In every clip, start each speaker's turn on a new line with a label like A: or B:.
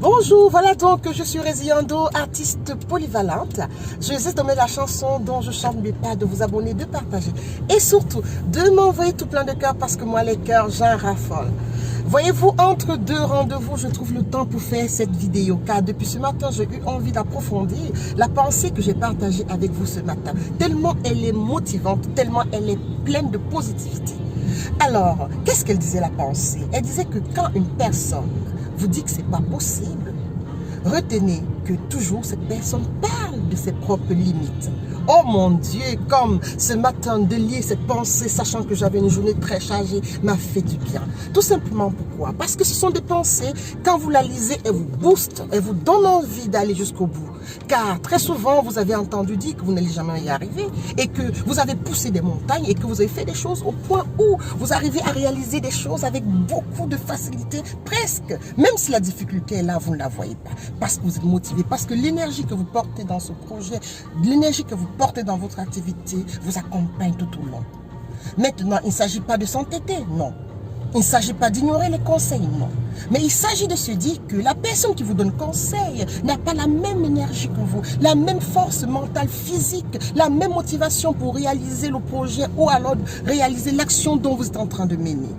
A: Bonjour, voilà donc que je suis Résiando, artiste polyvalente. Je vous ai donné la chanson dont je chante, mais pas de vous abonner, de partager. Et surtout, de m'envoyer tout plein de cœurs parce que moi, les cœurs, j'en raffole. Voyez-vous, entre deux rendez-vous, je trouve le temps pour faire cette vidéo. Car depuis ce matin, j'ai eu envie d'approfondir la pensée que j'ai partagée avec vous ce matin. Tellement elle est motivante, tellement elle est pleine de positivité. Alors, qu'est-ce qu'elle disait la pensée? Elle disait que quand une personne vous dit que ce n'est pas possible, retenez que toujours cette personne parle de ses propres limites. Oh mon Dieu, comme ce matin de lire cette pensée, sachant que j'avais une journée très chargée, m'a fait du bien. Tout simplement pourquoi? Parce que ce sont des pensées, quand vous la lisez, elles vous boostent, elles vous donnent envie d'aller jusqu'au bout. Car très souvent, vous avez entendu dire que vous n'allez jamais y arriver et que vous avez poussé des montagnes et que vous avez fait des choses au point où vous arrivez à réaliser des choses avec beaucoup de facilité, presque. Même si la difficulté est là, vous ne la voyez pas. Parce que vous êtes motivé, parce que l'énergie que vous portez dans ce projet, l'énergie que vous portez dans votre activité vous accompagne tout au long. Maintenant, il ne s'agit pas de s'entêter, non. Il ne s'agit pas d'ignorer les conseils, non. Mais il s'agit de se dire que la personne qui vous donne conseil n'a pas la même énergie que vous, la même force mentale, physique, la même motivation pour réaliser le projet ou alors réaliser l'action dont vous êtes en train de mener.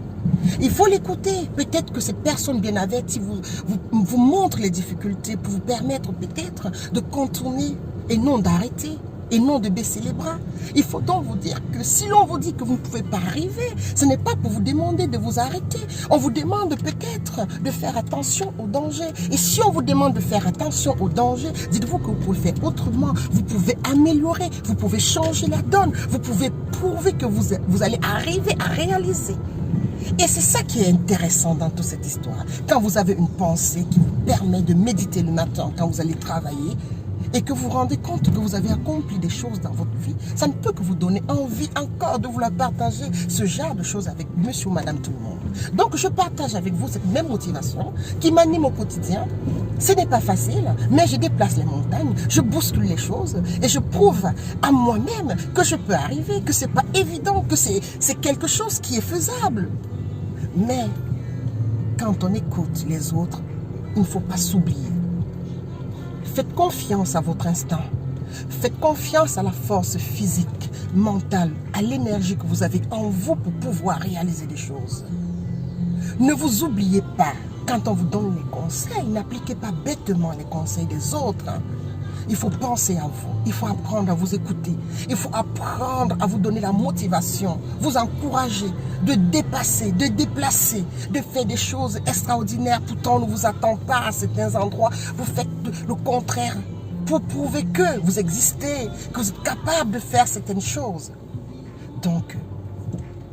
A: Il faut l'écouter. Peut-être que cette personne bien avertie vous montre les difficultés pour vous permettre peut-être de contourner et non d'arrêter. Et non de baisser les bras. Il faut donc vous dire que si l'on vous dit que vous ne pouvez pas arriver, ce n'est pas pour vous demander de vous arrêter. On vous demande peut-être de faire attention aux dangers. Et si on vous demande de faire attention aux dangers, dites-vous que vous pouvez faire autrement. Vous pouvez améliorer, vous pouvez changer la donne. Vous pouvez prouver que vous allez arriver à réaliser. Et c'est ça qui est intéressant dans toute cette histoire. Quand vous avez une pensée qui vous permet de méditer le matin quand vous allez travailler, et que vous vous rendez compte que vous avez accompli des choses dans votre vie, ça ne peut que vous donner envie encore de vous la partager, ce genre de choses avec monsieur ou madame tout le monde. Donc je partage avec vous cette même motivation qui m'anime au quotidien. Ce n'est pas facile, mais je déplace les montagnes, je bouscule les choses et je prouve à moi-même que je peux arriver, que ce n'est pas évident, que c'est quelque chose qui est faisable. Mais quand on écoute les autres, il ne faut pas s'oublier. Faites confiance à votre instinct. Faites confiance à la force physique, mentale, à l'énergie que vous avez en vous pour pouvoir réaliser des choses. Ne vous oubliez pas. Quand on vous donne les conseils, n'appliquez pas bêtement les conseils des autres. Il faut penser à vous. Il faut apprendre à vous écouter. Il faut apprendre à vous donner la motivation, vous encourager, de dépasser, de déplacer, de faire des choses extraordinaires. Pourtant, on ne vous attend pas à certains endroits. Vous faites le contraire pour prouver que vous existez, que vous êtes capable de faire certaines choses. Donc,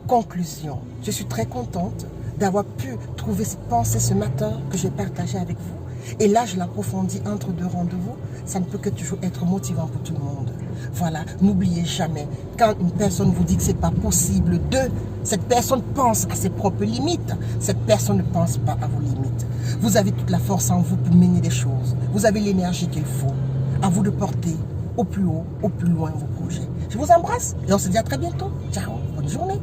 A: conclusion, je suis très contente d'avoir pu trouver cette pensée ce matin que j'ai partagée avec vous. Et là, je l'approfondis entre deux rendez-vous. Ça ne peut que toujours être motivant pour tout le monde. Voilà, n'oubliez jamais, quand une personne vous dit que ce n'est pas possible cette personne pense à ses propres limites. Cette personne ne pense pas à vos limites. Vous avez toute la force en vous pour mener des choses. Vous avez l'énergie qu'il faut. À vous de porter au plus haut, au plus loin vos projets. Je vous embrasse et on se dit à très bientôt. Ciao, bonne journée.